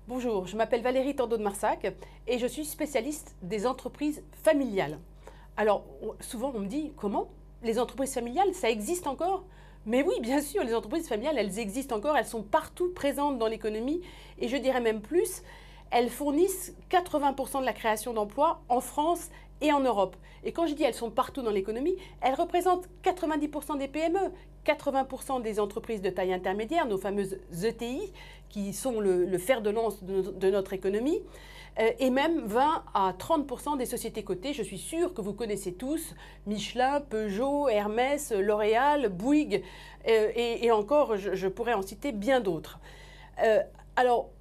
Bonjour, je m'appelle Valérie Tordot de Marsac et je suis spécialiste des entreprises familiales. Alors, souvent on me dit, comment? Les entreprises familiales, ça existe encore? Mais oui, bien sûr, les entreprises familiales, elles existent encore, elles sont partout présentes dans l'économie et je dirais même plus, elles fournissent 80% de la création d'emplois en France et en Europe. Et quand je dis elles sont partout dans l'économie, elles représentent 90% des PME, 80% des entreprises de taille intermédiaire, nos fameuses ETI, qui sont le fer de lance de notre économie, et même 20 à 30% des sociétés cotées. Je suis sûre que vous connaissez tous Michelin, Peugeot, Hermès, L'Oréal, Bouygues, et encore, je pourrais en citer bien d'autres. Alors,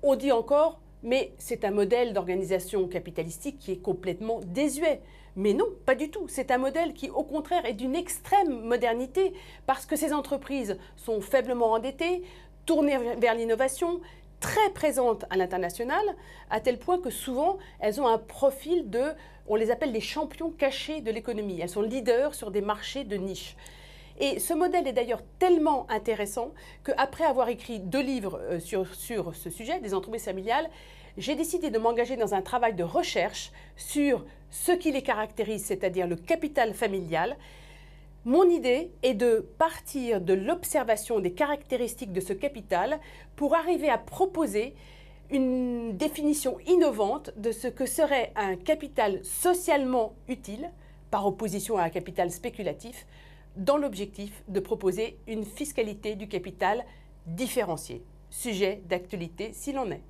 on dit encore, mais c'est un modèle d'organisation capitalistique qui est complètement désuet. Mais non, pas du tout. C'est un modèle qui, au contraire, est d'une extrême modernité parce que ces entreprises sont faiblement endettées, tournées vers l'innovation, très présentes à l'international, à tel point que souvent, elles ont un profil on les appelle les champions cachés de l'économie. Elles sont leaders sur des marchés de niche. Et ce modèle est d'ailleurs tellement intéressant qu'après avoir écrit 2 livres sur ce sujet, des entreprises familiales, j'ai décidé de m'engager dans un travail de recherche sur ce qui les caractérise, c'est-à-dire le capital familial. Mon idée est de partir de l'observation des caractéristiques de ce capital pour arriver à proposer une définition innovante de ce que serait un capital socialement utile, par opposition à un capital spéculatif, dans l'objectif de proposer une fiscalité du capital différenciée. Sujet d'actualité s'il en est.